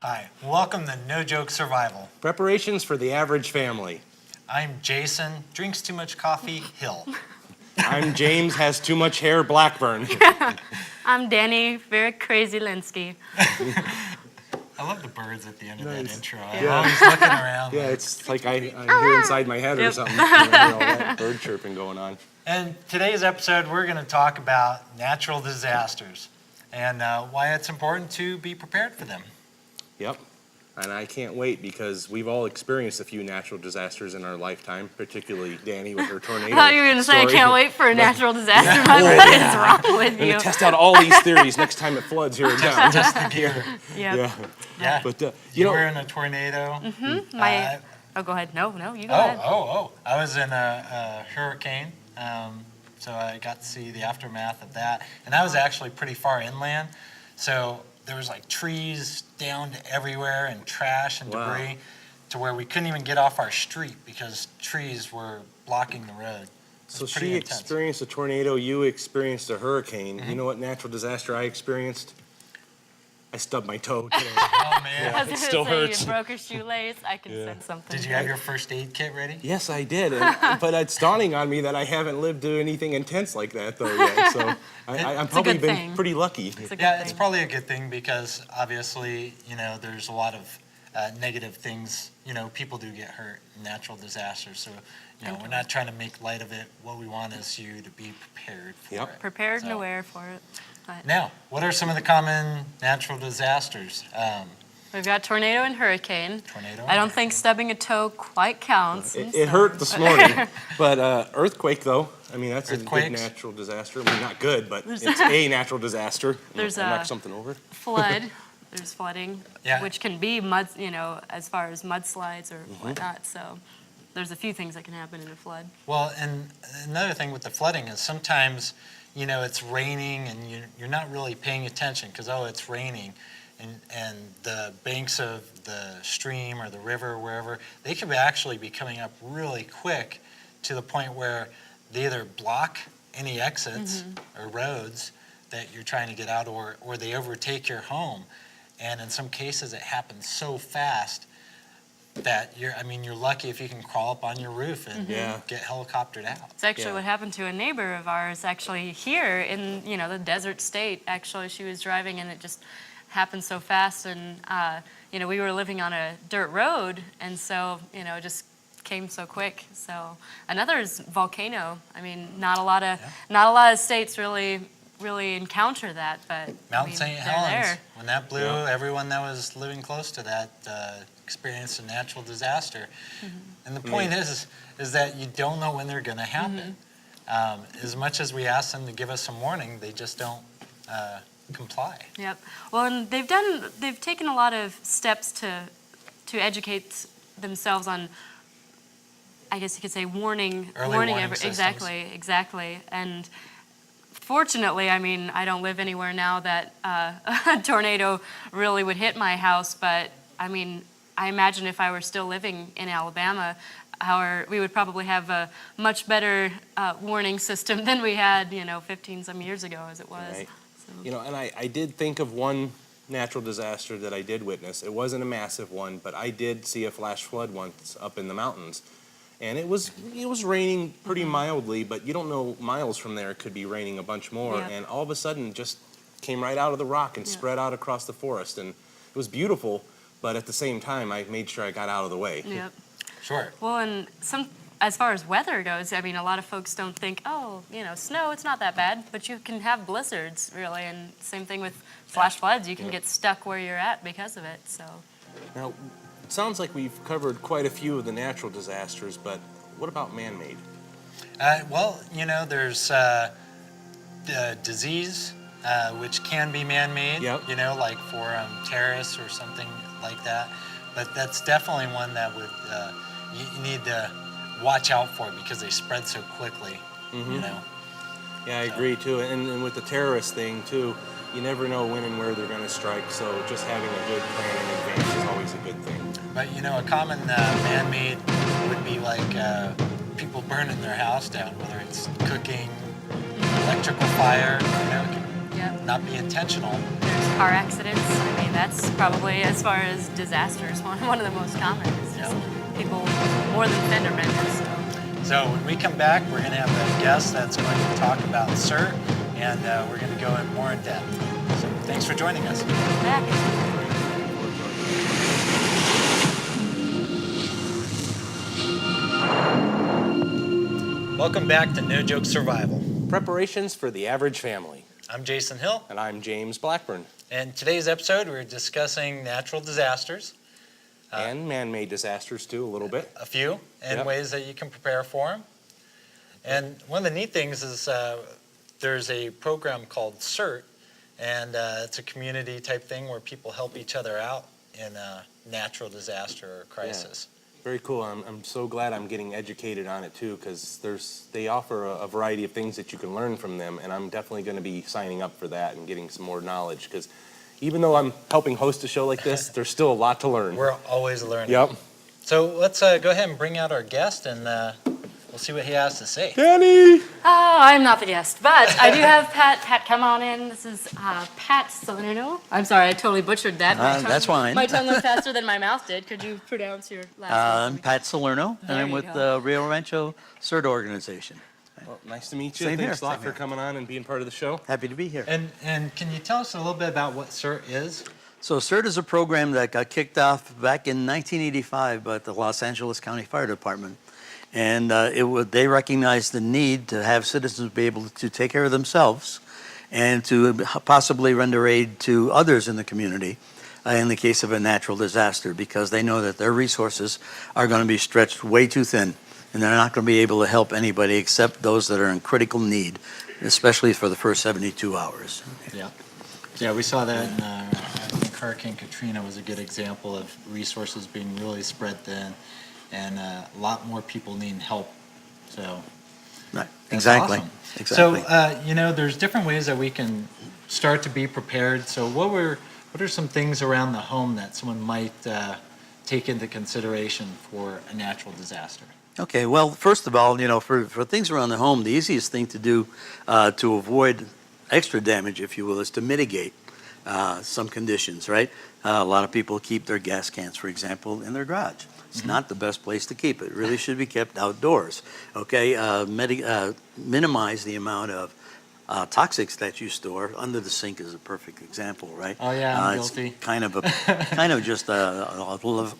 Hi, welcome to No Joke Survival. Preparations for the average family. I'm Jason, drinks too much coffee, Hill. I'm James, has too much hair, Blackburn. I'm Danny, very crazy Linsky. I love the birds at the end of that intro. I'm Yeah. always looking around. Yeah, it's like I hear inside my head or Yep. something. I hear all that bird chirping going on. And today's episode, we're going to talk about natural disasters and why it's important to be prepared for them. Yep. And I can't wait because we've all experienced a few natural disasters in our lifetime, particularly Danny with her tornado. I thought you were going to say I story. can't wait for a natural disaster. What is wrong with I'm going you? to test out all these theories next time it floods here in town. Just the gear. Yep. Yeah. But, You were in a tornado. Oh, go ahead. No, you go Oh, ahead. I was in a hurricane, so I got to see the aftermath of that. And I was actually pretty far inland, so there was like trees down to everywhere and trash and Wow. debris to where we couldn't even get off our street because trees were blocking the road. It So was pretty she intense. experienced a tornado, you experienced a hurricane. You know what natural disaster I experienced? I stubbed my toe today. Oh, man. I was it gonna still say hurts. You broke a shoelace. I can sense something. Did you have your first aid kit ready? Yes, I did. But it's dawning on me that I haven't lived through anything intense like that, though, yet. So I'm probably good been thing. pretty lucky. It's a good Yeah, thing. it's probably a good thing because obviously, there's a lot of negative things. People do get hurt in natural disasters. So, we're not trying to make light of it. What we want is you to be prepared for Yep. it. Prepared and So- aware for it. But Now, what are some of the common natural disasters? we've got tornado and hurricane. Tornado. I don't think stubbing a toe quite counts. It hurt this morning. But earthquake, though, I mean, that's a good Earthquakes? natural disaster. I mean, not good, but it's a natural disaster. There's Knock a- something over. Flood. There's flooding, Yeah. which can be mud, as far as mudslides or whatnot. So there's a few things that can happen in a flood. Well, and another thing with the flooding is sometimes, it's raining and you're not really paying attention because, it's raining. And the banks of the stream or the river or wherever, they could actually be coming up really quick to the point where they either block any exits or roads that you're trying to get out or they overtake your home. And in some cases, it happens so fast that you're lucky if you can crawl up on your roof and Yeah. get helicoptered out. It's actually Yeah. what happened to a neighbor of ours actually here in, the desert state. Actually, she was driving and it just happened so fast. And, we were living on a dirt road. And so, it just came so quick. So another is volcano. I mean, not a lot of states really encounter that, but Mount St. they're Helens, there. when that blew, Yeah. everyone that was living close to that experienced a natural disaster. And the point is that you don't know when they're going to happen. As much as we ask them to give us some warning, they just don't comply. Yep. Well, and they've taken a lot of steps to educate themselves on, I guess you could say, warning Warning systems. exactly. And fortunately, I don't live anywhere now that a tornado really would hit my house, but I imagine if I were still living in Alabama, we would probably have a much better warning system than we had, 15 some years ago as it was. Right. So. And I did think of one natural disaster that I did witness. It wasn't a massive one, but I did see a flash flood once up in the mountains. And it was raining pretty mildly, but you don't know, miles from there it could be raining a bunch more. Yeah. And all of a sudden just came right out of the rock and spread out across the forest. And it was beautiful, but at the same time, I made sure I got out of the way. Yep. Sure. Well, and as far as weather goes, a lot of folks don't think, snow, it's not that bad, but you can have blizzards, really, and same thing with flash floods. You can get stuck where you're at because of it, so. Now, it sounds like we've covered quite a few of the natural disasters, but what about man-made? There's disease, which can be man-made, Yep. like for terrorists or something like that. But that's definitely one that would you need to watch out for because they spread so quickly, Yeah, I agree too. And with the terrorist thing too, you never know when and where they're going to strike. So just having a good plan in advance is always a good thing. But a common man-made would be like people burning their house down, whether it's cooking, electrical fire. Yep. not be intentional. There's car accidents. I mean, that's probably, as far as disasters, one of the most common. It's just people more than fender benders. So when we come back, we're going to have a guest that's going to talk about C.E.R.T, and we're going to go in more in depth. So thanks for joining us. Back. Welcome back to No Joke Survival. Preparations for the average family. I'm Jason Hill, And I'm James Blackburn. and today's episode we're discussing natural disasters, And man-made disasters too, a little bit. a few, and Yep. ways that you can prepare for them. And one of the neat things is there's a program called C.E.R.T, and it's a community type thing where people help each other out in a natural disaster or crisis. Very cool. I'm so glad I'm getting educated on it too, because they offer a variety of things that you can learn from them, and I'm definitely going to be signing up for that and getting some more knowledge, because even though I'm helping host a show like this, there's still a lot to learn. We're always learning. Yep. So let's go ahead and bring out our guest, and we'll see what he has to say. Danny! Oh, I'm not the guest, but I do have Pat. Pat, come on in. This is Pat Salerno. I'm sorry, I totally butchered that. That's fine. My tongue went faster than my mouth did. Could you pronounce your last I'm name? Pat Salerno, and There I'm you with go. the Rio Rancho C.E.R.T organization. Well, nice to meet you. Same here, Thanks a lot same for here. coming on and being part of the show. Happy to be here. And can you tell us a little bit about what C.E.R.T is? So C.E.R.T is a program that got kicked off back in 1985 by the Los Angeles County Fire Department. And they recognized the need to have citizens be able to take care of themselves and to possibly render aid to others in the community in the case of a natural disaster, because they know that their resources are going to be stretched way too thin, and they're not going to be able to help anybody except those that are in critical need, especially for the first 72 hours. Yeah. Yeah, we saw that in I think Hurricane Katrina was a good example of resources being really spread thin, and a lot more people needing help. So Right. that's Exactly. awesome. Exactly. So there's different ways that we can start to be prepared. So what are some things around the home that someone might take into consideration for a natural disaster? Okay, well, first of all, for things around the home, the easiest thing to do to avoid extra damage, if you will, is to mitigate some conditions, right? A lot of people keep their gas cans, for example, in their garage. It's not the best place to keep it. It really should be kept outdoors, okay? Minimize the amount of toxics that you store. Under the sink is a perfect example, right? Oh, yeah, I'm It's guilty. kind of just a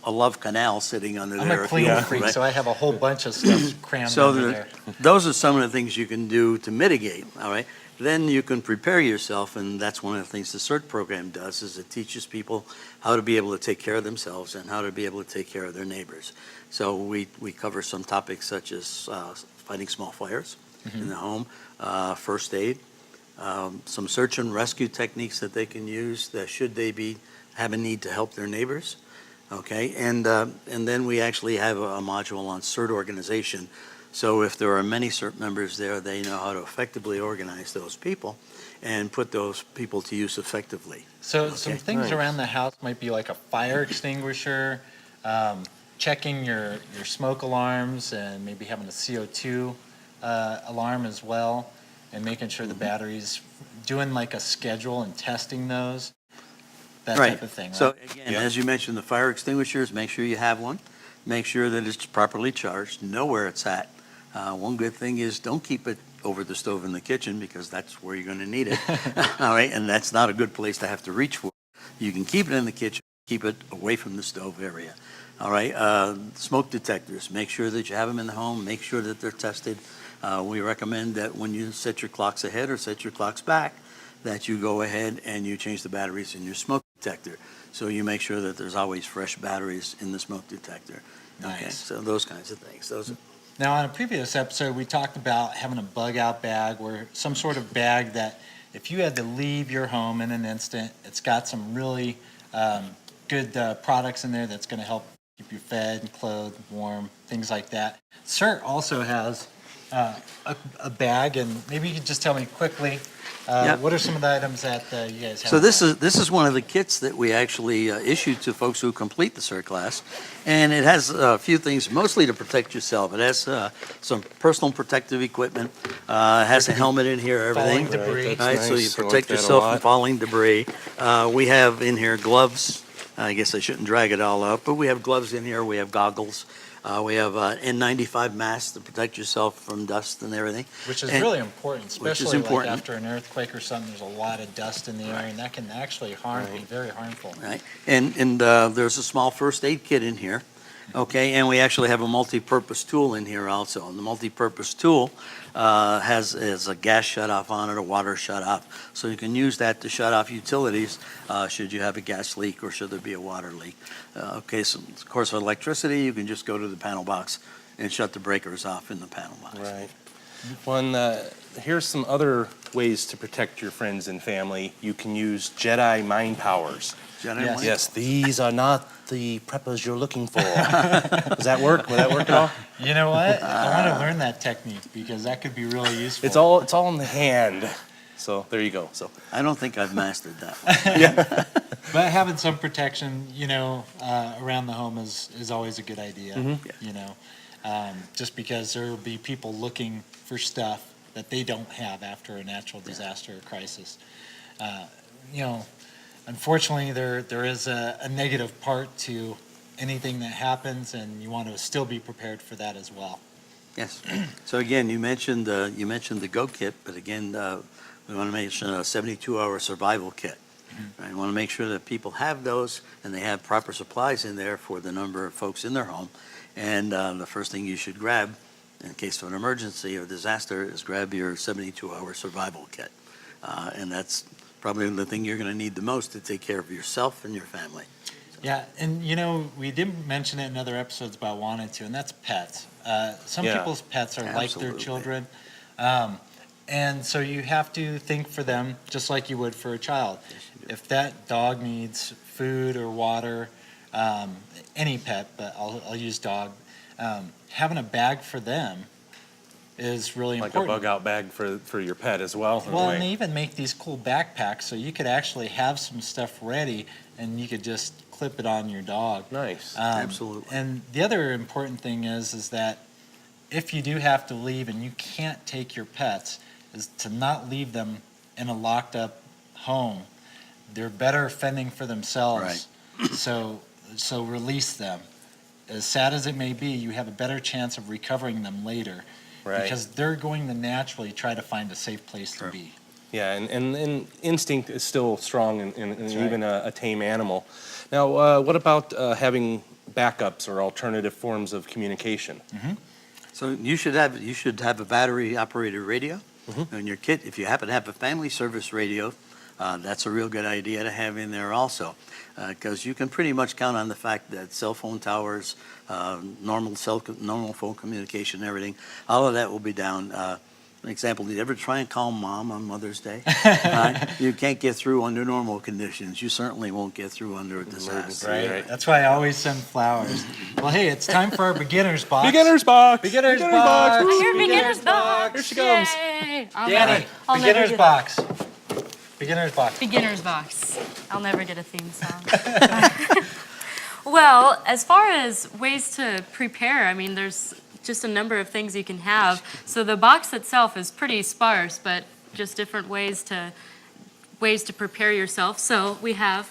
love canal sitting under I'm there. a if you clean will, freak, right? so I have a whole bunch of stuff crammed So under there. those are some of the things you can do to mitigate, all right? Then you can prepare yourself, and that's one of the things the C.E.R.T program does, is it teaches people how to be able to take care of themselves and how to be able to take care of their neighbors. So we cover some topics such as fighting small fires in the home, first aid, some search and rescue techniques that they can use that should they have a need to help their neighbors, okay? And then we actually have a module on C.E.R.T organization. So if there are many C.E.R.T members there, they know how to effectively organize those people and put those people to use effectively. So some Okay. things Nice. around the house might be like a fire extinguisher, checking your smoke alarms, and maybe having a CO2 alarm as well, and making sure the batteries, doing like a schedule and testing those, that Right. type of thing, right? So again, Yeah. as you mentioned, the fire extinguishers, make sure you have one. Make sure that it's properly charged, know where it's at. One good thing is don't keep it over the stove in the kitchen, because that's where you're going to need it. All right, and that's not a good place to have to reach for. You can keep it in the kitchen, keep it away from the stove area. All right, smoke detectors, make sure that you have them in the home, make sure that they're tested. We recommend that when you set your clocks ahead or set your clocks back, that you go ahead and you change the batteries in your smoke detector. So you make sure that there's always fresh batteries in the smoke detector. Okay, Nice. so those kinds of things. Those are, Now, on a previous episode, we talked about having a bug-out bag, or some sort of bag that if you had to leave your home in an instant, it's got some really good products in there that's going to help keep you fed, clothed, warm, things like that. C.E.R.T also has a bag, and maybe you could just tell me quickly, Yeah. what are some of the items that you guys have? So this is one of the kits that we actually issue to folks who complete the C.E.R.T class, and it has a few things, mostly to protect yourself. It has some personal protective equipment. It has a helmet in here, everything. Falling debris. Right, All right, that's so you nice. I like protect that a yourself from lot. falling debris. We have in here gloves. I guess I shouldn't drag it all up, but we have gloves in here. We have goggles. We have N95 masks to protect yourself from dust and everything. Which is And- really important, which is especially like important. after an earthquake or something, there's a lot of dust in the air, and that can actually be very harmful. Right, and there's a small first aid kit in here, okay, and we actually have a multi-purpose tool in here also. And the multi-purpose tool has a gas shut-off on it, a water shut-off, so you can use that to shut off utilities should you have a gas leak or should there be a water leak. Okay, so of course with electricity, you can just go to the panel box and shut the breakers off in the panel box. Right. Here's some other ways to protect your friends and family. You can use Jedi mind powers. Jedi Yes. mind? Yes, these are not the preppers you're looking for. Does that work? Will that work at all? You know what? I want to learn that technique because that could be really useful. It's all in the hand. So there you go. So I don't think I've mastered that one. But having some protection, around the home is always a good idea. Mm-hmm. You know, just because there will be people looking for stuff that they don't have after a natural disaster or crisis. Unfortunately, there is a negative part to anything that happens, and you want to still be prepared for that as well. Yes. So again, you mentioned the Go kit, but again, we want to mention a 72-hour survival kit. Right? We want to make sure that people have those and they have proper supplies in there for the number of folks in their home. And the first thing you should grab in case of an emergency or disaster is grab your 72-hour survival kit. And that's probably the thing you're going to need the most to take care of yourself and your family. Yeah, and we didn't mention it in other episodes, but I wanted to, and that's pets. Some Yeah. people's pets are like their Absolutely. children. And so you have to think for them just like you would for a child. If that dog needs food or water, any pet, but I'll use dog, having a bag for them is really like a important. bug out bag for your pet as well. in a Well, way. and they even make these cool backpacks, so you could actually have some stuff ready, and you could just clip it on your dog. Nice. Absolutely. And the other important thing is that if you do have to leave and you can't take your pets, is to not leave them in a locked up home. They're better fending for themselves. So release them. As sad as it may be, you have a better chance of recovering them later. Right. Because they're going to naturally try to find a safe place to Sure. be. Yeah, and instinct is still strong in That's even a tame animal. Now, what about having backups or alternative forms of communication? So you should have a battery operated radio Mm-hmm. in your kit. If you happen to have a family service radio, that's a real good idea to have in there also, because you can pretty much count on the fact that cell phone towers, normal phone communication, everything, all of that will be down. An example, did you ever try and call mom on Mother's Day? You can't get through under normal conditions. You certainly won't get through under a disaster. Right. That's why I always send flowers. Well, hey, it's time for our beginner's box. Beginner's box. Beginner's box. I hear Beginner's beginner's box. Here she comes. Yay. Danny, I'll never beginner's get- box. Beginner's box. Beginner's box. I'll never get a theme song. Well, as far as ways to prepare, I mean, there's just a number of things you can have. So the box itself is pretty sparse, but just different ways to prepare yourself. So we have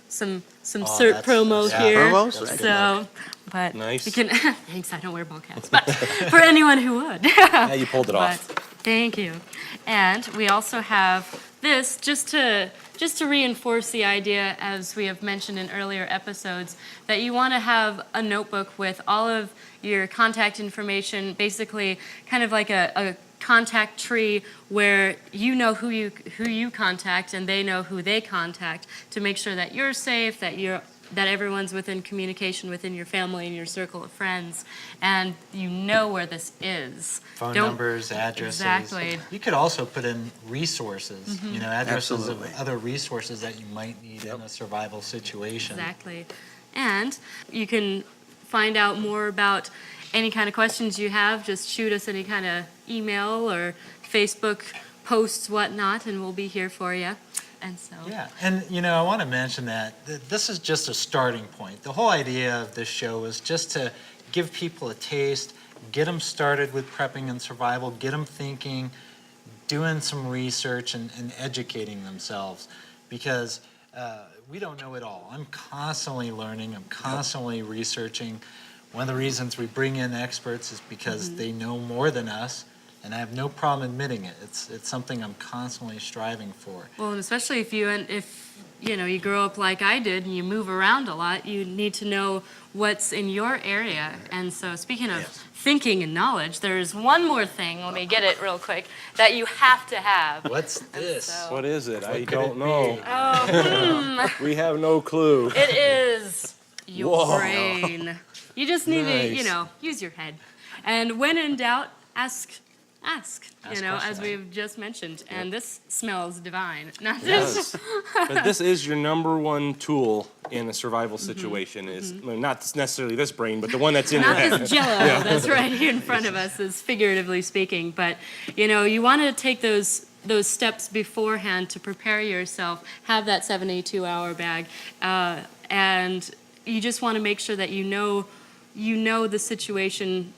some C.E.R.T that's- promo yeah. here. Promos? Right. So, but Nice. you can. Thanks, I don't wear ball caps, but for anyone who would. Yeah, you pulled it But, off. thank you. And we also have this just to reinforce the idea, as we have mentioned in earlier episodes, that you want to have a notebook with all of your contact information, basically kind of like a contact tree where you know who you contact and they know who they contact, to make sure that you're safe, that everyone's within communication within your family and your circle of friends, and you know where this is. Phone Don't- numbers, addresses. Exactly. You could also put in resources, addresses Absolutely. of other resources that you might need in a survival situation. Exactly. And you can find out more about any kind of questions you have, just shoot us any kind of email or Facebook posts, whatnot, and we'll be here for you. And so, Yeah, and I want to mention that this is just a starting point. The whole idea of this show was just to give people a taste, get them started with prepping and survival, get them thinking, doing some research and educating themselves, because we don't know it all. I'm constantly learning, I'm constantly researching. One of the reasons we bring in experts is because they know more than us, and I have no problem admitting it. It's something I'm constantly striving for. well, and especially if you grow up like I did and you move around a lot, you need to know what's in your area. And so, speaking of thinking and knowledge, there's one more thing. Let me get it real quick that you have to have. What's this? so- What is it? I could don't it know. be? Oh, We have no clue. it is your Whoa. brain. You just need Nice. to, use your head. And when in doubt, ask. Ask As questions. we've just mentioned. And this smells divine. Not Yes. But this is your number one tool in a survival situation is well, not necessarily this brain, but the one that's in your Not head. this jello that's right here in front of us, is figuratively speaking. But, you want to take those steps beforehand to prepare yourself, have that 72-hour bag, and you just want to make sure that you know the situation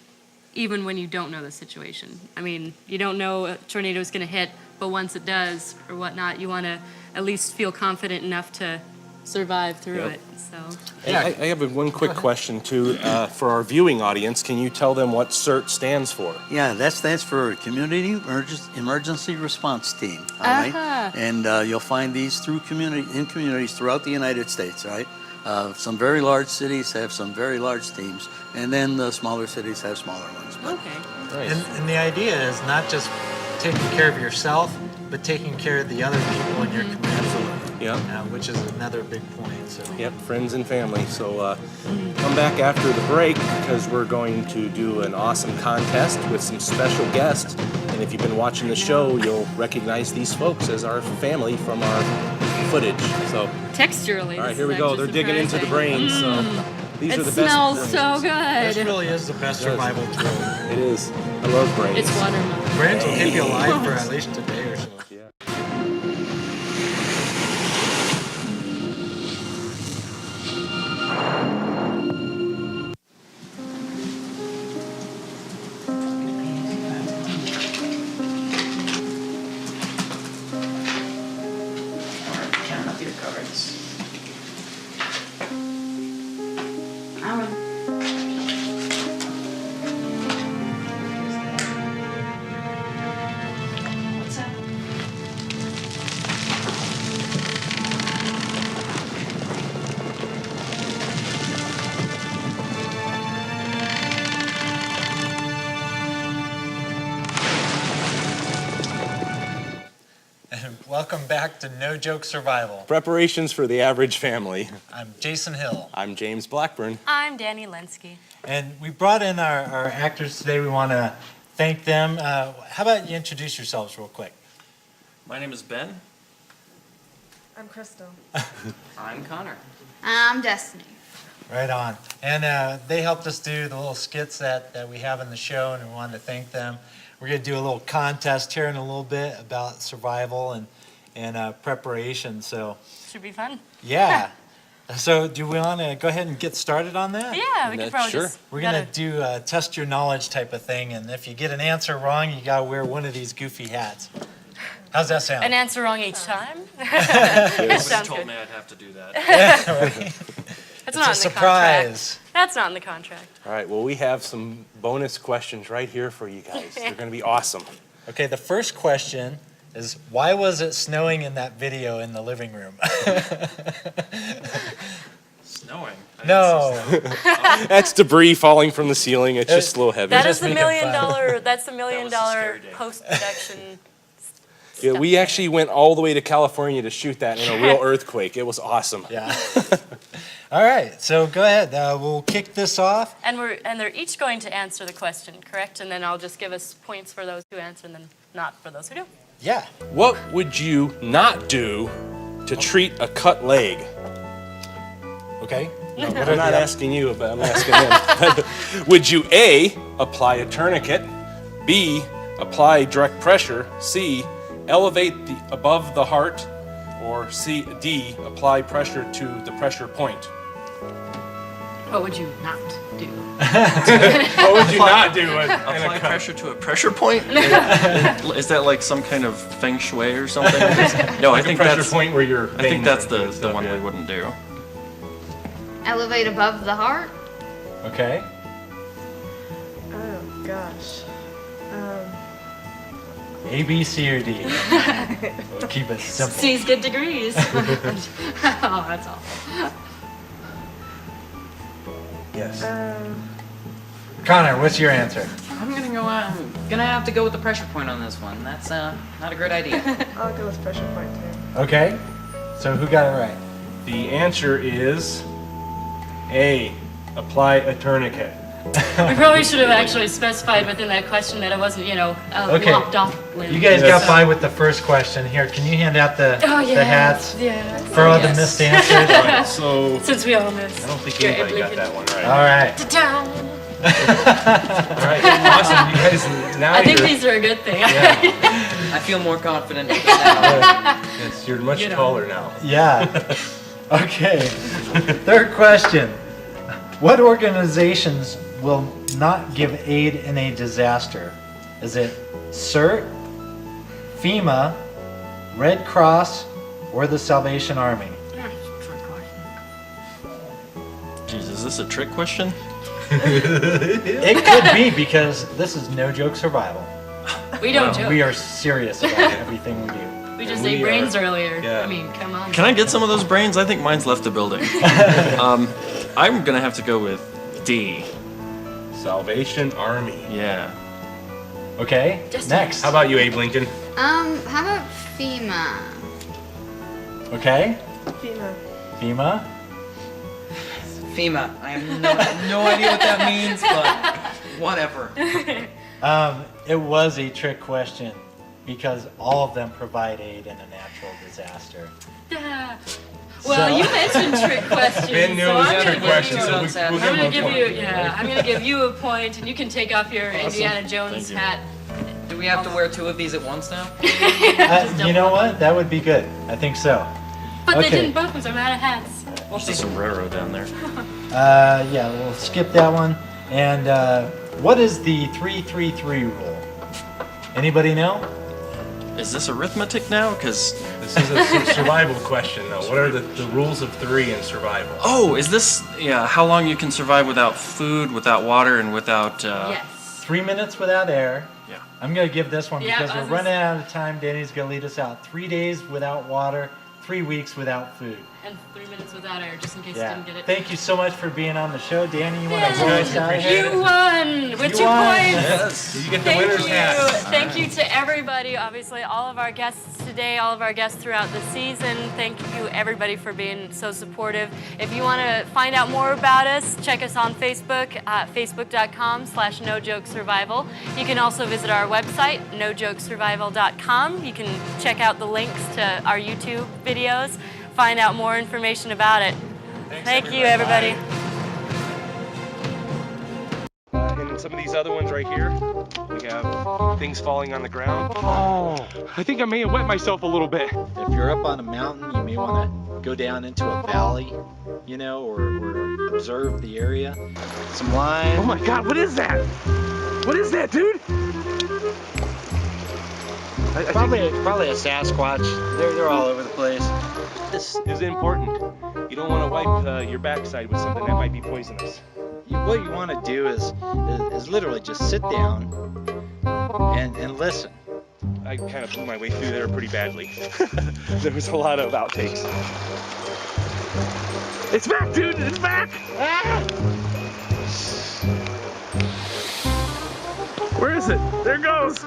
even when you don't know the situation. I mean, you don't know a tornado is going to hit, but once it does or whatnot, you want to at least feel confident enough to survive through Yep. it. So. Yeah. I have one quick question too for our viewing audience. Can you tell them what C.E.R.T stands for? Yeah, that stands for Community Emergency Response Team. All right, and you'll find these in communities throughout the United States. All right, some very large cities have some very large teams, and then the smaller cities have smaller ones. But Okay. And the idea is not just taking care of yourself, but taking care of the other people in your community, Yep. which is another big point. So. Yep, friends and family. So come back after the break because we're going to do an awesome contest with some special guests. And if you've been watching the show, you'll recognize these folks as our family from our footage. So, Texturally. all right, this here we is go. actually They're digging into the surprising. brains. So these It are the best. smells brains. so This good. really is the best survival tool. It is. I love brains. It's watermelon. Brains will keep you alive for at least a day or so. Count up your cards. What's that? And welcome back to No Joke Survival. Preparations for the average family. I'm Jason Hill. I'm James Blackburn. I'm Danny Lenski. And we brought in our actors today. We want to thank them. How about you introduce yourselves real quick? My name is Ben. I'm Crystal. I'm Connor. I'm Destiny. Right on. And they helped us do the little skits that we have in the show, and we wanted to thank them. We're going to do a little contest here in a little bit about survival and preparation. So, Should be fun. yeah. So do we want to go ahead and get started on that? Yeah, we could probably Sure. just. We're going to do a test your knowledge type of thing, and if you get an answer wrong, you got to wear one of these goofy hats. How's that sound? An answer wrong each time? Somebody Sounds told good. me I'd have to do that. That's It's not a in the surprise. contract. That's not in the contract. All right, well, we have some bonus questions right here for you guys. They're going to be awesome. Okay, the first question is, why was it snowing in that video in the living room? Snowing. I didn't see No. snow. That's debris falling from the ceiling. It's just a little heavy. That just is the making $1 fun. million. That's the $1 million was a scary day. post-production. Yeah, we actually went all the way to California to shoot that in a real earthquake. It was awesome. Yeah. All right, so go ahead. We'll kick this off. And they're each going to answer the question, correct? And then I'll just give us points for those who answer and then not for those who do. Yeah. What would you not do to treat a cut leg? Okay. No, I'm not asking you, but I'm asking him. Would you A, apply a tourniquet, B, apply direct pressure, C, elevate above the heart, or D, apply pressure to the pressure point? What would you not do? What would you not do? Apply pressure to a pressure point? Is that like some kind of feng shui or something? No, I think pressure that's point where your I think veins that's are and the stuff, one yeah. we wouldn't do. Elevate above the heart? Okay. Oh gosh. A, B, C, or D? We'll keep it simple. C's get degrees. Oh, that's awful. Yes. Connor, what's your answer? I'm gonna have to go with the pressure point on this one. That's not a great idea. I'll go with pressure point too. Okay. So who got it right? The answer is A, apply a tourniquet. We probably should have actually specified within that question that it wasn't, Okay. lopped off limb. You guys Yes. got by with the first question. Here, can you hand out the, Oh, yeah. the hats Yeah. for all the Yes. missed answers? So Since we all missed. I don't think Your anybody got Abe that one right. All right. Ta-da! All right, awesome. You guys, now I think you're, these are a good thing. I feel more confident now. yes, you're much You know. taller now. Yeah. Okay. Third question. What organizations will not give aid in a disaster? Is it C.E.R.T, FEMA, Red Cross, or the Salvation Army? Jeez, is this a trick question? It could be, because this is no joke survival. We don't joke. We are serious about everything we do. We just We ate brains are- earlier. yeah. I mean, come on. Can I get some of those brains? I think mine's left the building. I'm gonna have to go with D. Salvation Army. Yeah. Okay, Just- next. How about you, Abe Lincoln? How about FEMA? Okay, FEMA. FEMA. FEMA. I have no idea what that means, but whatever. It was a trick question because all of them provide aid in a natural disaster. Yeah. Well, So- you mentioned trick questions. Ben knew so it was I'm a gonna trick give question, you- so Well we'll said. give I'm him gonna a give point. you, I'm gonna give you a point, and you can take off your Indiana Jones Thank you. hat. Do we have to wear 2 of these at once now? You know what? That would be good. I think so. But they Okay. didn't both, so I'm out of hats. We'll There's a see. sombrero down there. Yeah, we'll skip that one. And what is the 3-3-3 rule? Anybody know? Is this arithmetic now? Because This is a survival question, though. What are the rules of 3 in survival? oh, is this how long you can survive without food, without water, and without? Yes. 3 minutes without air. Yeah. I'm gonna give this one Yeah, because I we're was gonna running out of time. Danny's gonna lead us out. 3 days without water, 3 weeks without food. And 3 minutes without air, just in case you Yeah. didn't get it. Thank you so much for being on the show, Danny. You want to Yay! roll us out of here? You won with You 2 won. points. Yes. You get the Thank winner's you. hat. Thank you to everybody, obviously, all of our guests today, all of our guests throughout the season. Thank you, everybody, for being so supportive. If you want to find out more about us, check us on Facebook at facebook.com/nojokesurvival. You can also visit our website, nojokesurvival.com. You can check out the links to our YouTube videos, find out more information about it. Thank you, everybody. And some of these other ones right here, we have things falling on the ground. Oh, I think I may have wet myself a little bit. If you're up on a mountain, you may want to go down into a valley, or observe the area. Some lime. Oh my God, what is that? What is that, dude? I Probably a Sasquatch. They're all over the place. this is important. You don't want to wipe your backside with something that might be poisonous. What you want to do is literally just sit down and listen. I kind of blew my way through there pretty badly. There was a lot of outtakes. It's back, dude! It's back! Ah! Where is it? There it goes!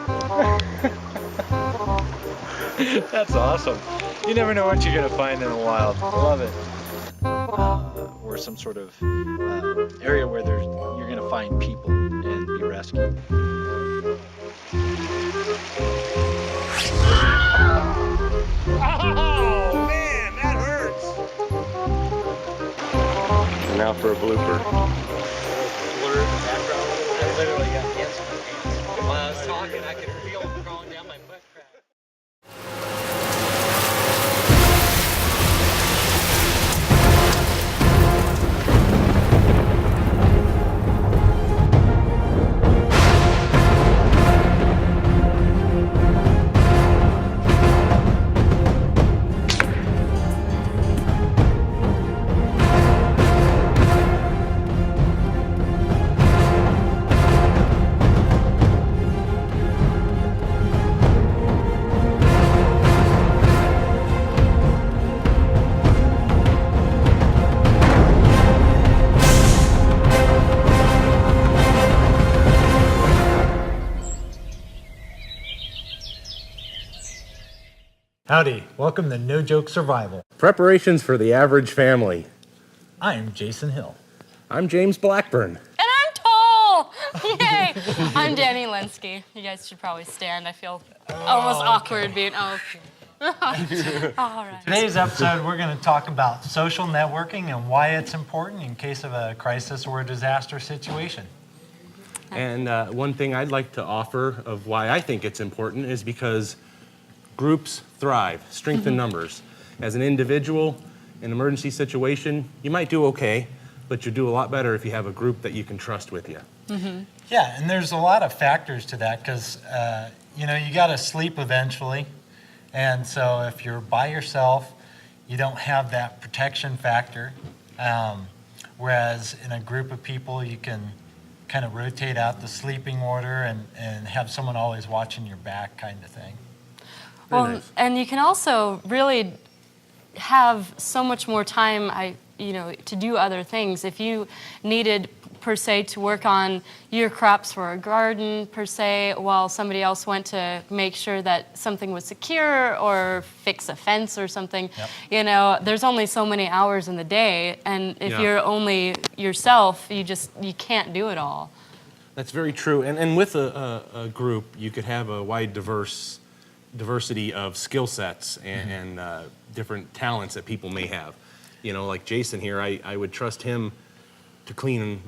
That's awesome. You never know what you're gonna find in the wild. I love it. Or some sort of area where you're gonna find people and be rescued. Oh man, that hurts! now for a blooper. I literally got cancer. While I was talking, I could feel them crawling down my butt crack. Howdy, welcome to No Joke Survival. Preparations for the average family. I'm Jason Hill. I'm James Blackburn. And I'm tall! Yay! I'm Danny Linsky. You guys should probably stand. I feel almost awkward being, okay. All right. Today's episode, we're going to talk about social networking and why it's important in case of a crisis or a disaster situation. And one thing I'd like to offer of why I think it's important is because groups thrive, strength in numbers. As an individual, in an emergency situation, you might do okay, but you do a lot better if you have a group that you can trust with you. Yeah, and there's a lot of factors to that because, you got to sleep eventually. And so if you're by yourself, you don't have that protection factor. Whereas in a group of people, you can kind of rotate out the sleeping order and have someone always watching your back kind of thing. Well, and you can also really have so much more time, to do other things. If you needed, per se, to work on your crops for a garden, per se, while somebody else went to make sure that something was secure or fix a fence or something, there's only so many hours in the day, and if you're only yourself, you can't do it all. That's very true. And with a group, you could have a wide diversity of skill sets and different talents that people may have. Like Jason here, I would trust him to clean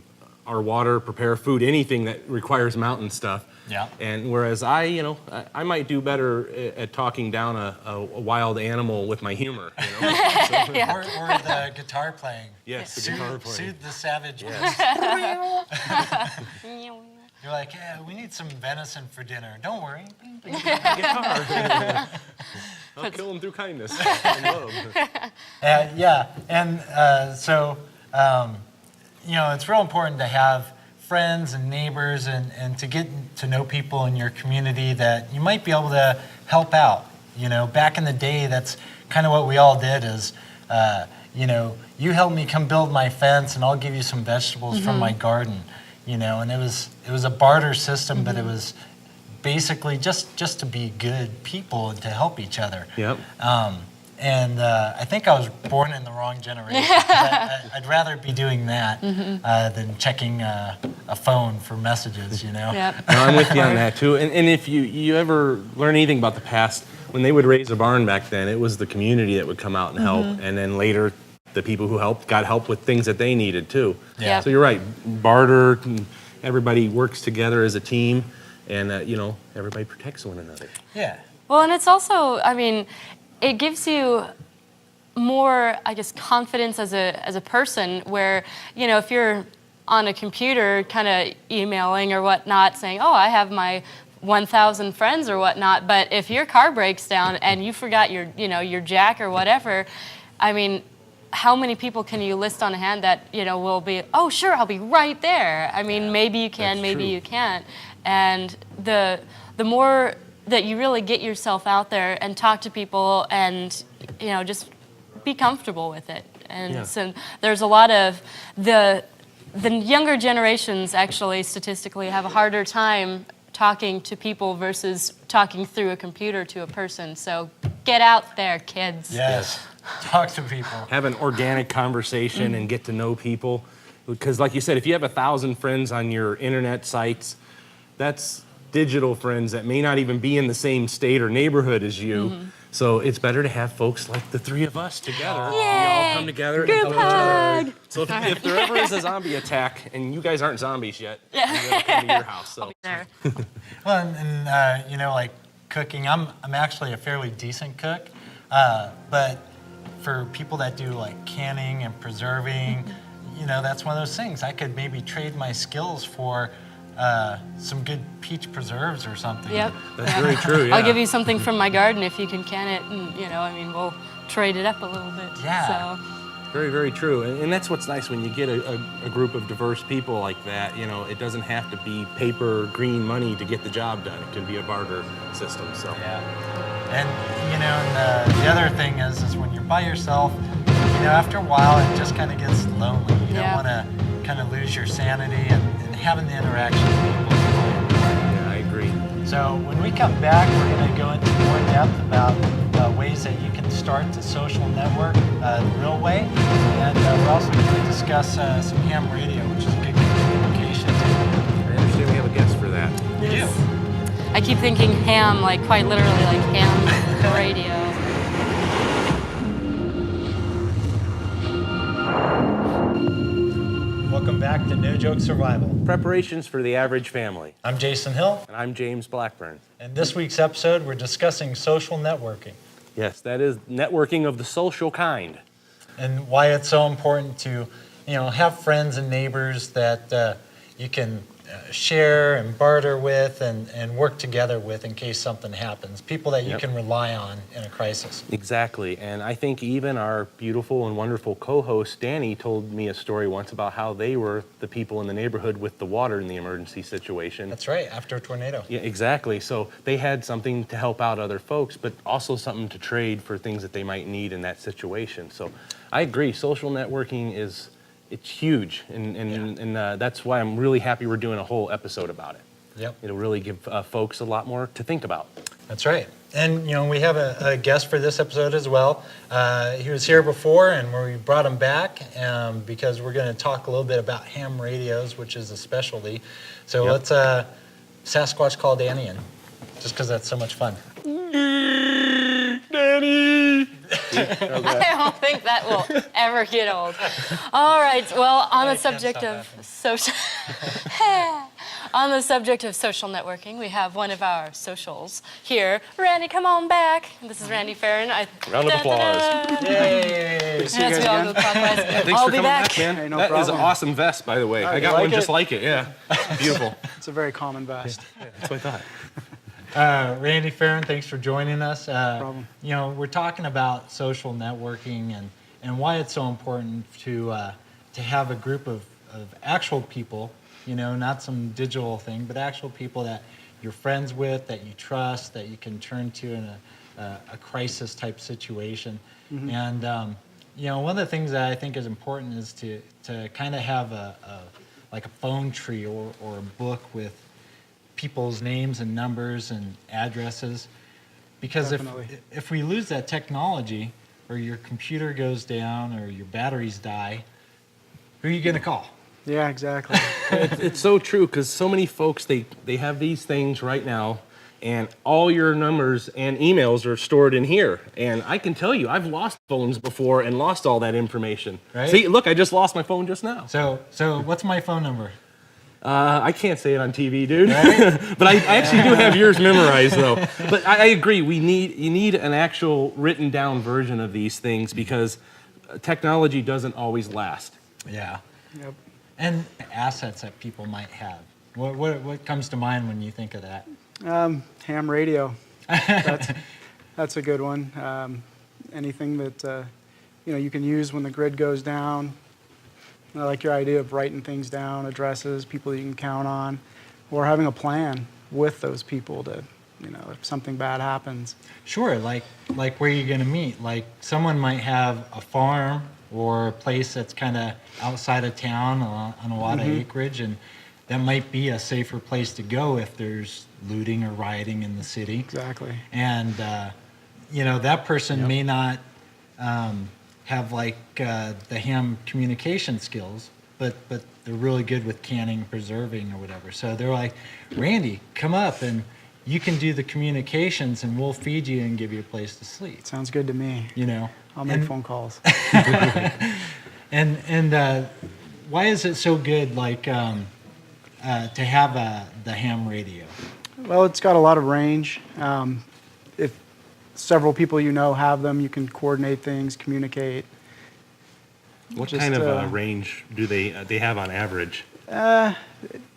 our water, prepare food, anything that requires mountain stuff. Yeah. And whereas I might do better at talking down a wild animal with my humor. So, Or the guitar playing. yes, the guitar playing. Soothe the savage You're like, yeah, we need some venison for dinner. Don't worry. Guitar. I'll kill him through kindness and love. It's real important to have friends and neighbors and to get to know people in your community that you might be able to help out. Back in the day, that's kind of what we all did is, you help me come build my fence and I'll give you some vegetables from my garden. And it was a barter system, but it was basically just to be good people and to help each other. Yep. I think I was born in the wrong generation. I'd rather be doing that than checking a phone for messages, Yep. No, I'm with you on that too. And if you ever learn anything about the past, when they would raise a barn back then, it was the community that would come out and help, and then later the people who helped got help with things that they needed too. Yeah. So you're right, barter, everybody works together as a team, and everybody protects one another. Yeah. Well, and it's also, it gives you more, confidence as a person where, if you're on a computer kind of emailing or whatnot saying, oh, I have my 1,000 friends or whatnot, but if your car breaks down and you forgot your jack or whatever, how many people can you list on a hand that, will be, oh, sure, I'll be right there. Maybe you can, That's maybe true. you can't. And the more that you really get yourself out there and talk to people and, just be comfortable with it. And so there's a lot of the younger generations actually statistically have a harder time talking to people versus talking through a computer to a person. So get out there, kids. Yes. Talk to people. Have an organic conversation and get to know people. Because like you said, if you have 1,000 friends on your internet sites, that's digital friends that may not even be in the same state or neighborhood as you, So it's better to have folks like the three of us together. We Yay! all come together and Group help each other. hug! So if there ever is a zombie attack, and you guys aren't zombies yet, I'm gonna come to your house. So. There. Well, you know, like cooking, I'm actually a fairly decent cook, but for people that do like canning and preserving, you know, that's one of those things. I could maybe trade my skills for some good peach preserves or something. Yep. That's very true, yeah. I'll give you something from my garden if you can can it, and you know, I mean, we'll trade it up a little bit. Yeah. So. Very, very true. And that's what's nice when you get a group of diverse people like that. You know, it doesn't have to be paper, green money to get the job done. It can be a barter system, so. Yeah. And, you know, and the other thing is when you're by yourself, you know, after a while, it just kind of gets lonely. You Yeah. don't want to kind of lose your sanity and having the interaction with people. Yeah, I agree. So when we come back, we're going to go into more depth about ways that you can start to social network the real way. And we're also going to discuss some ham radio, which is a good communication tool. I understand we have a guest for that. We do. I keep thinking ham, like quite literally, like ham radio. Welcome back to No Joke Survival. Preparations for the average family. I'm Jason Hill, And I'm James Blackburn. and this week's episode, we're discussing social networking Yes, that is networking of the social kind. and why it's so important to, you know, have friends and neighbors that you can share and barter with and work together with in case something happens. People that you Yep. can rely on in a crisis. Exactly. And I think even our beautiful and wonderful co-host, Danny, told me a story once about how they were the people in the neighborhood with the water in the emergency situation. That's right, after a tornado. Yeah, exactly. So they had something to help out other folks, but also something to trade for things that they might need in that situation. So I agree. Social networking it's huge, and that's why I'm really happy we're doing a whole episode about it. Yep. It'll really give folks a lot more to think about. That's right. And, you know, we have a guest for this episode as well. He was here before, and we brought him back because we're going to talk a little bit about ham radios, which is a specialty. So Yep. let's Sasquatch call Danny in, just because that's so much fun. Danny! I don't think that will ever get old. All right. Well, on the I can't subject stop of social, on the subject of social networking, we have one of our socials here. Randy, come on back. This is Randy Farron. Round of applause. Yay! Yes, we all go clockwise. Thanks I'll for be coming back. back, man. Hey, no That is an problem. awesome vest, by the way. I you got like one just it? like it, yeah. Beautiful. It's a very common vest. That's what I thought. Randy Farron, thanks for joining us. problem. You know, we're talking about social networking and why it's so important to have a group of actual people, you know, not some digital thing, but actual people that you're friends with, that you trust, that you can turn to in a crisis type situation. And, you know, one of the things that I think is important is to kind of have like a phone tree or a book with people's names and numbers and addresses, because Definitely. if we lose that technology, or your computer goes down, or your batteries die, who are you going to call? Yeah, exactly. It's so true, because so many folks, they have these things right now, and all your numbers and emails are stored in here. And I can tell you, I've lost phones before and lost all that information. Right. See, look, I just lost my phone just now. So what's my phone number? I can't say it on TV, dude. But I actually do have yours memorized, though. But I agree. You need an actual written down version of these things, because technology doesn't always last. Yeah. Yep. And assets that people might have. What comes to mind when you think of that? Ham radio. That's a good one. Anything that you can use when the grid goes down. I like your idea of writing things down, addresses, people you can count on, or having a plan with those people to, if something bad happens. Sure, like where you're going to meet. Like someone might have a farm or a place that's kind of outside of town on a lot of acreage, and that might be a safer place to go if there's looting or rioting in the city. Exactly. And that person may not have like the ham communication skills, but they're really good with canning, preserving, or whatever. So they're like, Randy, come up and you can do the communications and we'll feed you and give you a place to sleep, Sounds good to me. you know? I'll make phone calls. And why is it so good, like, to have the ham radio? Well, it's got a lot of range. If several people you know have them, you can coordinate things, communicate. What Just, kind of range do they have on average?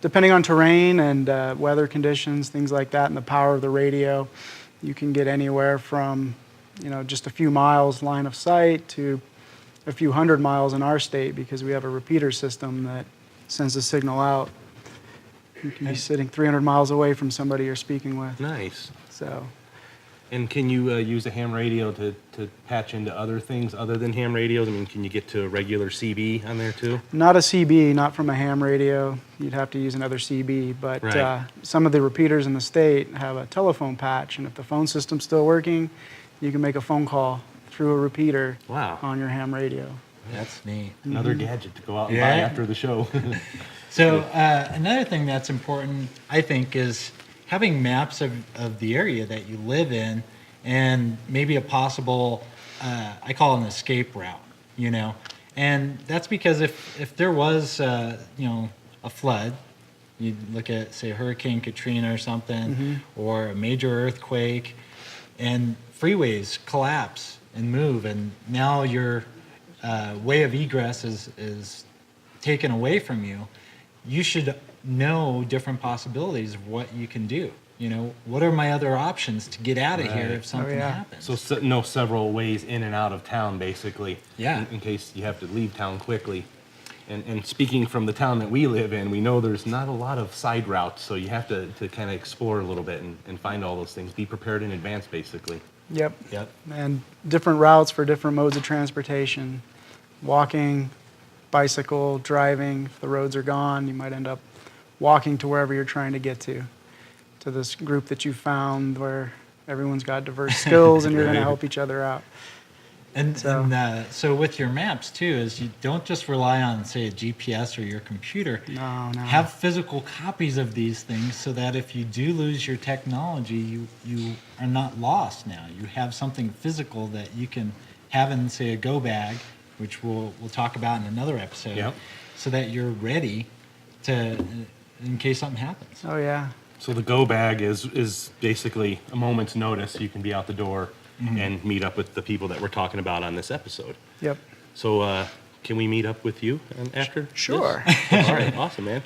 Depending on terrain and weather conditions, things like that, and the power of the radio, you can get anywhere from, just a few miles line of sight to a few hundred miles in our state, because we have a repeater system that sends a signal out. You can be sitting 300 miles away from somebody you're speaking with. Nice. So, And can you use a ham radio to patch into other things other than ham radios? I mean, can you get to a regular CB on there too? not a CB, not from a ham radio. You'd have to use another CB. But Right. some of the repeaters in the state have a telephone patch, and if the phone system's still working, you can make a phone call through a repeater Wow. on your ham radio. That's neat. Another gadget to go out and Yeah. buy after the show. So another thing that's important, I think, is having maps of the area that you live in, and maybe a possible, I call it an escape route, And that's because if there was, a flood, you look at, say, Hurricane Katrina or something, or a major earthquake, and freeways collapse and move, and now your way of egress is taken away from you, you should know different possibilities of what you can do. What are my other options to get out of here Right. if something yeah. happens? So know several ways in and out of town, basically. Yeah. In case you have to leave town quickly. And speaking from the town that we live in, we know there's not a lot of side routes, so you have to kind of explore a little bit and find all those things. Be prepared in advance, basically. Yep. Yep. And different routes for different modes of transportation. Walking, bicycle, driving. If the roads are gone, you might end up walking to wherever you're trying to get to this group that you found where everyone's got diverse skills and you're going to help each other out. And So- so with your maps too, is you don't just rely on, say, a GPS or your computer. No. Have physical copies of these things so that if you do lose your technology, you are not lost now. You have something physical that you can have in, say, a go bag, which we'll talk about in another episode, Yep. so that you're ready to, in case something happens. Oh, yeah. So the go bag is basically a moment's notice. You can be out the door and meet up with the people that we're talking about on this episode. Yep. So can we meet up with you after this? Sure. All right, awesome, man.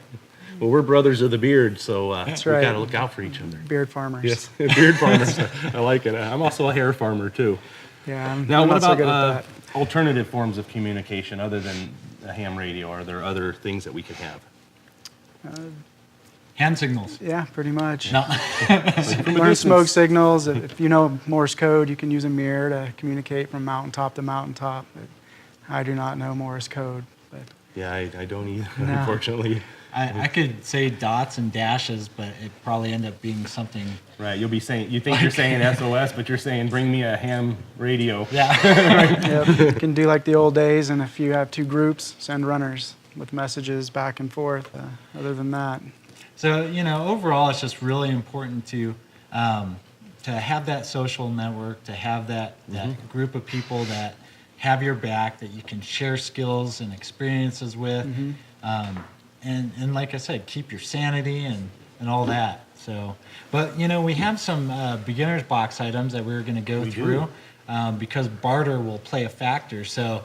Well, we're brothers of the beard, so That's we right. got to look out for each other. Beard farmers. Yes, beard farmers. I like it. I'm also a hair farmer, too. Yeah, I'm Now, I'm what not so about good at that. alternative forms of communication other than a ham radio? Are there other things that we could have? Hand signals. Yeah, pretty much. No. From a Learn distance. smoke signals. If you know Morse code, you can use a mirror to communicate from mountaintop to mountaintop. But I do not know Morse code. But Yeah, I don't either, No. unfortunately. I could say dots and dashes, but it probably end up being something. Right, you'll be saying, you think you're saying SOS, but you're saying, bring me a ham radio. Yeah. yep, you can do like the old days, and if you have two groups, send runners with messages back and forth. Other than that, So, overall, it's just really important to have that social network, to have that group of people that have your back, that you can share skills and experiences with. And like I said, keep your sanity and all that. So, but, we have some beginner's box items that we're going to go through because barter will play a factor. So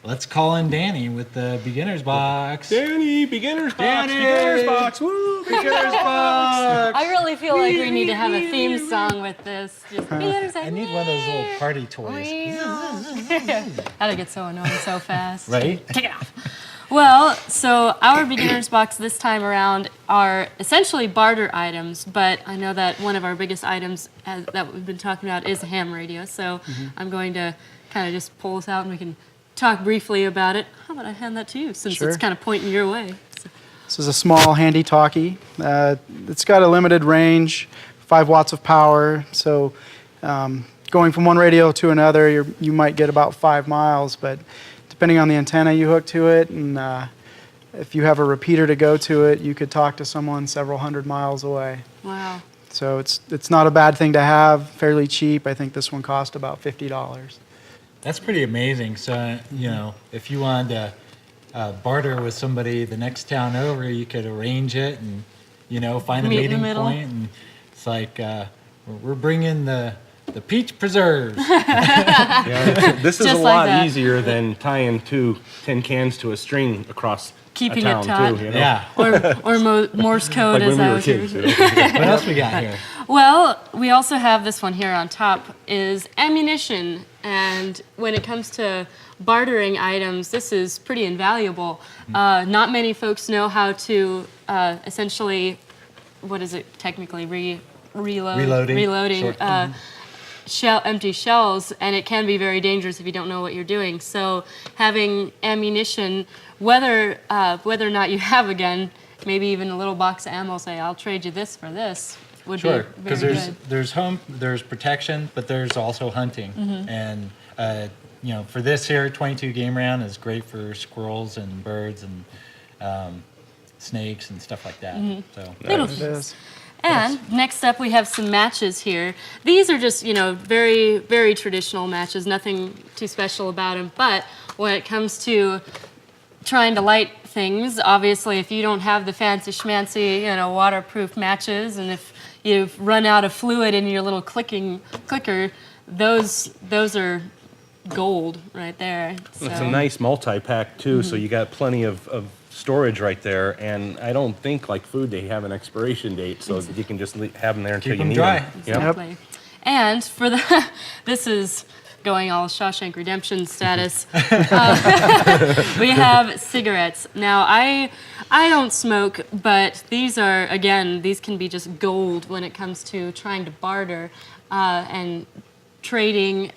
let's call in Danny with the beginner's box. Danny, beginner's box, Danny! beginner's box, woo! Beginner's box! I really feel like we need to have a theme song with this. Just I need one of those little party toys. That'd get so annoying so fast. Right? Take it off. Well, so our beginner's box this time around are essentially barter items, but I know that one of our biggest items that we've been talking about is a ham radio, so I'm going to kind of just pull this out and we can talk briefly about it. How about I hand that to you, since Sure. it's kind of pointing your way. So, this is a small, handy talkie. It's got a limited range, 5 watts of power. So going from one radio to another, you might get about 5 miles, but depending on the antenna you hook to it, and if you have a repeater to go to it, you could talk to someone several hundred miles away. wow. So it's not a bad thing to have, fairly cheap. I think this one cost about $50. That's pretty amazing. So, you know, if you wanted to barter with somebody the next town over, you could arrange it and, you know, find a Meet in the meeting middle. point. And it's like, we're bringing the peach preserves. Yeah, this is Just a like lot that. easier than tying 2 tin cans to a string across Keeping a it town taut. too. You know? Yeah. Or Morse code, Like as when we I were was kids. using. You know? What else we got here? Well, we also have this one here on top is ammunition. And when it comes to bartering items, this is pretty invaluable. Not many folks know how to essentially, what is it technically, reloading Short. empty shells, and it can be very dangerous if you don't know what you're doing. So having ammunition, whether or not you have a gun, maybe even a little box of ammo, say, I'll trade you this for this, would Sure, be because very good. there's protection, but there's also hunting. And, you know, for this here, 22 game round is great for squirrels and birds and snakes and stuff like that. So Little It things. is. And next up, we have some matches here. These are just, you know, very, very traditional matches, nothing too special about them. But when it comes to trying to light things, obviously, if you don't have the fancy schmancy, you know, waterproof matches, and if you've run out of fluid in your little clicker, those are gold right there. So. It's a nice multi-pack too, so you got plenty of storage right there. And I don't think, like food, they have an expiration date, so you can just have them there until Keep you them need dry. them. Yep. Exactly. And for this is going all Shawshank Redemption status. We have cigarettes. Now, I don't smoke, but these are, again, these can be just gold when it comes to trying to barter and trading.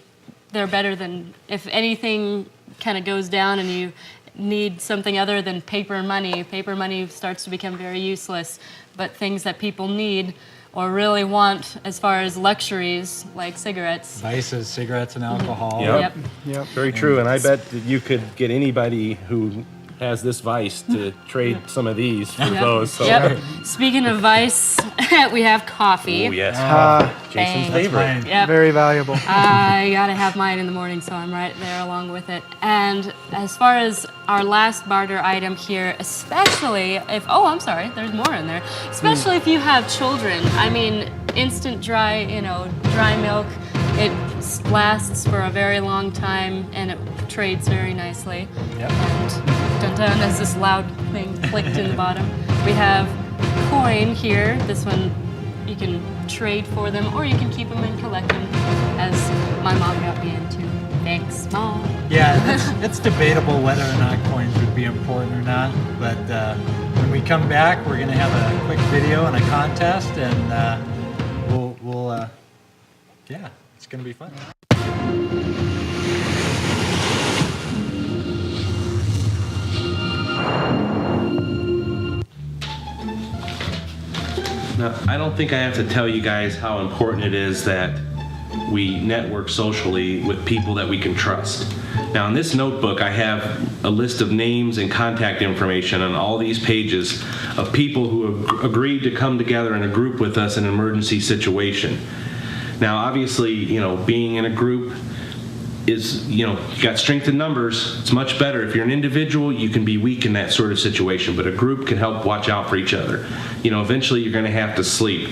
They're better than, if anything kind of goes down and you need something other than paper money starts to become very useless. But things that people need or really want as far as luxuries like cigarettes. vices, cigarettes, and alcohol. Yep. Yep. Very true, and I bet that you could get anybody who has this vice to trade some of these for Yep. those. So. Yep. Speaking of vice, we have coffee. Oh yes, Jason's Bang. favorite. Mine. Yep. Very valuable. I gotta have mine in the morning, so I'm right there along with it. And as far as our last barter item here, especially if, oh, I'm sorry, there's more in there. Especially if you have children. I mean, instant dry milk, it lasts for a very long time and it trades very nicely. Yep. And dun-dun, as this loud thing clicked in the bottom. We have coin here. This one you can trade for them, or you can keep them and collect them, as my mom got me into. Thanks, Mom. Yeah, it's debatable whether or not coins would be important or not. But when we come back, we're going to have a quick video and a contest, and we'll yeah, it's going to be fun. Now, I don't think I have to tell you guys how important it is that we network socially with people that we can trust. Now, in this notebook, I have a list of names and contact information on all these pages of people who have agreed to come together in a group with us in an emergency situation. Now, obviously, being in a group is, you got strength in numbers. It's much better. If you're an individual, you can be weak in that sort of situation, but a group can help watch out for each other. Eventually you're going to have to sleep.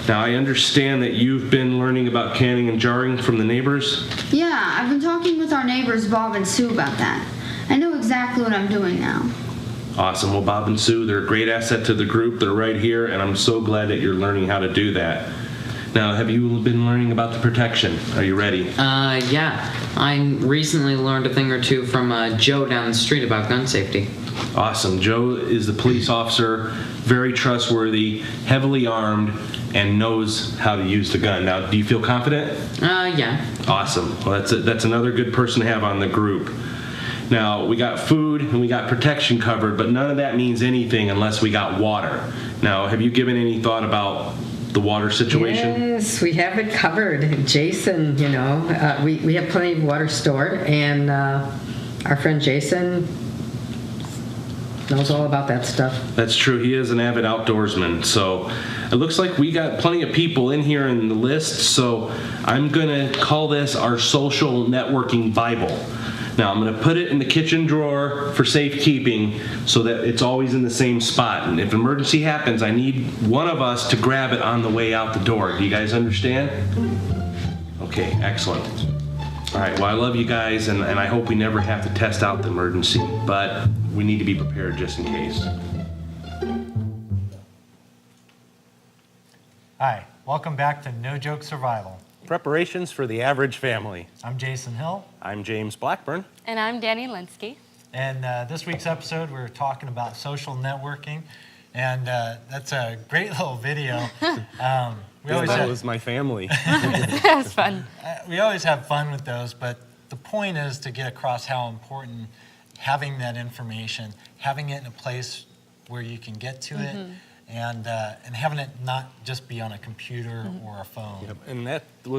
Now, I understand that you've been learning about canning and jarring from the neighbors. Yeah, I've been talking with our neighbors Bob and Sue about that. I know exactly what I'm doing now. Awesome. Well, Bob and Sue, they're a great asset to the group. They're right here, and I'm so glad that you're learning how to do that. Now, have you been learning about the protection? Are you ready? Yeah. I recently learned a thing or two from Joe down the street about gun safety. Awesome. Joe is the police officer, very trustworthy, heavily armed, and knows how to use the gun. Now, do you feel confident? Yeah. Awesome. Well, that's another good person to have on the group. Now, we got food and we got protection covered, but none of that means anything unless we got water. Now, have you given any thought about the water situation? Yes, we have it covered. Jason, we have plenty of water stored, and our friend Jason knows all about that stuff. That's true. He is an avid outdoorsman. So it looks like we got plenty of people in here in the list, so I'm gonna call this our social networking Bible. Now, I'm gonna put it in the kitchen drawer for safekeeping so that it's always in the same spot. And if an emergency happens, I need one of us to grab it on the way out the door. Do you guys understand? Okay, excellent. All right, well, I love you guys, and I hope we never have to test out the emergency, but we need to be prepared just in case. Hi, welcome back to No Joke Survival. Preparations for the average family. I'm Jason Hill, I'm James Blackburn. And I'm Danny Linsky. and this week's episode we're talking about social networking, and that's a great little video. That was my family. That was fun. We always have fun with those, but the point is to get across how important having that information, having it in a place where you can get to it, and having it not just be on a computer or a phone. Yep. And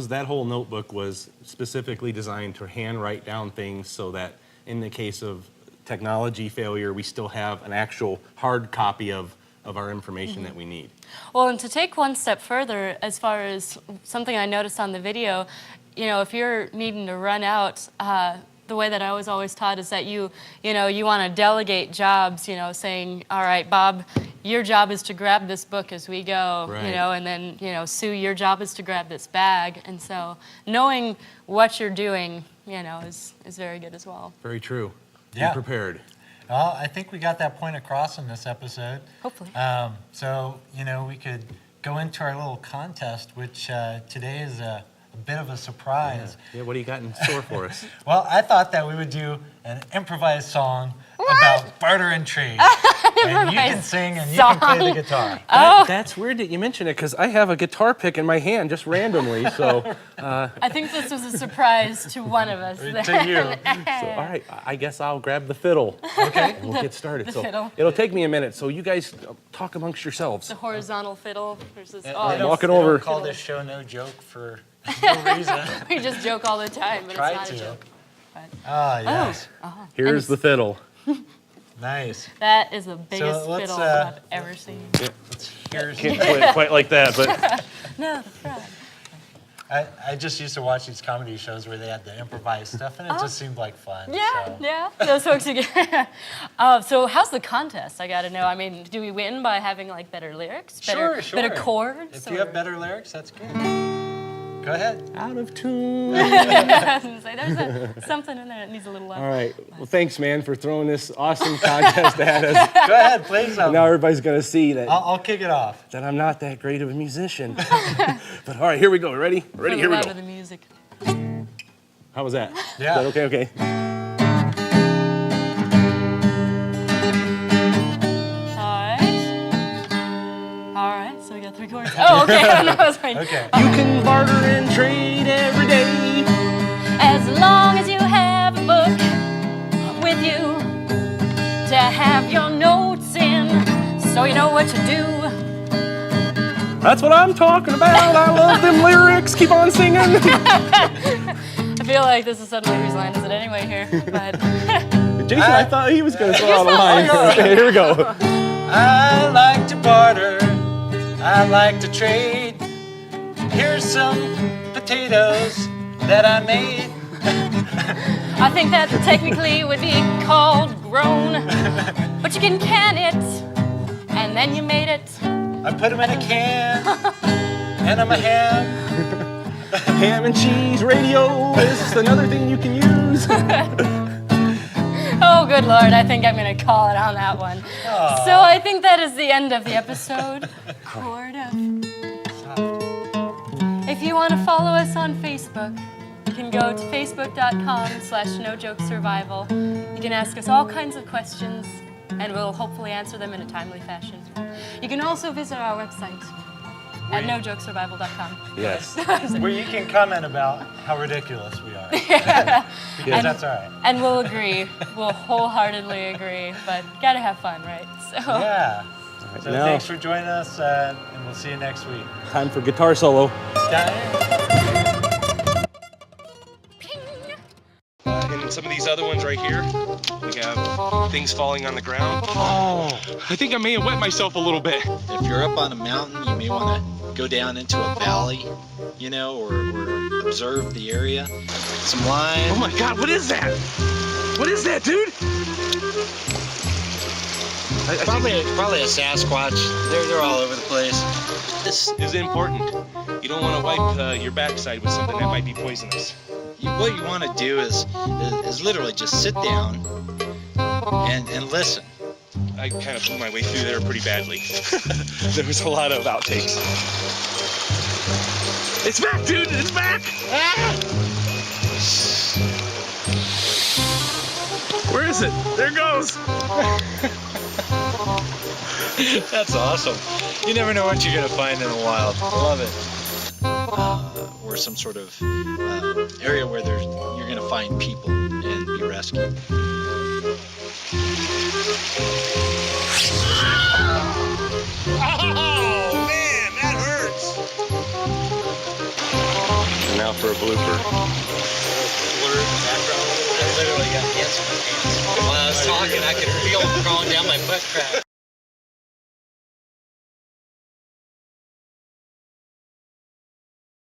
that whole notebook was specifically designed to hand write down things so that in the case of technology failure, we still have an actual hard copy of our information that we need. Well, and to take one step further, as far as something I noticed on the video, if you're needing to run out, the way that I was always taught is that you want to delegate jobs, saying, all right, Bob, your job is to grab this book as we go, Right. and then, Sue, your job is to grab this bag. And so knowing what you're doing, is very good as well. Very true. Yeah. Be prepared. Well, I think we got that point across in this episode. Hopefully. So, we could go into our little contest, which today is a bit of a surprise. Yeah, what do you got in store for us? Well, I thought that we would do an improvised song about barter and trade. And you can sing and you can play the guitar. That's weird that you mention it because I have a guitar pick in my hand just randomly. So, I think this was a surprise to one of us. To you. all right, I guess I'll grab the fiddle. Okay. And we'll get started. The So fiddle. it'll take me a minute. So you guys talk amongst yourselves. The horizontal fiddle versus They I'm don't- walking they don't over. call this show No Joke for no reason. we just joke all the time, but Try it's not to. a joke. But Ah, yes. Here's the fiddle. Nice. that is the biggest let's, fiddle I've ever seen. Here's, Can't play it quite like that, but No, the frog. I just used to watch these comedy shows where they had the improvised stuff, and it just seemed like fun. Yeah, so. yeah. Those folks who get. So how's the contest? I got to know. I mean, do we win by having like better lyrics, better, Sure. better chords? If you have better lyrics, that's good. Go ahead. out of tune. There's something in there that needs a little love. All right. Well, thanks, man, for throwing this awesome contest at us. Go ahead, play something. Now everybody's gonna see that I'll kick it off. that I'm not that great of a musician. But all right, here we go. Ready? For Ready? the Here we love go. of the music. How was that? Yeah. Is that okay? Okay. All right, so we got 3 chords. Oh, okay. No, I was right. Okay. You can barter and trade every day. As long as you have a book with you to have your notes in, so you know what to do. That's what I'm talking about. I love them lyrics. Keep on singing. I feel like this is suddenly whose line is it anyway here, but Jason, I thought he was gonna throw out a not line. lying. Okay, here we go. I like to barter. I like to trade. Here's some potatoes that I made. I think that technically would be called grown, but you can can it, and then you made it. I put them in a can, and I'm a ham. Ham and cheese radio is another thing you can use. Oh, good Lord, I think I'm going to call it on that one. So I think that is the end of the episode. Chord of. If you want to follow us on Facebook, you can go to facebook.com/nojokesurvival. You can ask us all kinds of questions, and we'll hopefully answer them in a timely fashion. You can also visit our website at nojokesurvival.com. Yes. Where you can comment about how ridiculous we are. Because that's all right. And we'll agree. We'll wholeheartedly agree, but gotta have fun, right? So. Yeah. So now- thanks for joining us, and we'll see you next week. Time for guitar solo. Bye. some of these other ones right here, we have things falling on the ground. Oh, I think I may have wet myself a little bit. If you're up on a mountain, you may want to go down into a valley, you know, or observe the area. Some lime. Oh my God, what is that? What is that, dude? Probably a Sasquatch. They're all over the place. This is important. You don't want to wipe your backside with something that might be poisonous. What you want to do is literally just sit down and listen. I kind of blew my way through there pretty badly. There was a lot of outtakes. It's back, dude! It's back! Ah! Where is it? There it goes! That's awesome. You never know what you're going to find in the wild. I love it. Or some sort of area where you're going to find people and be rescued. Oh, man, that hurts! And now for a blooper. Blur in the background. I literally got ants in my pants. While I was talking, I could feel them crawling down my butt crack.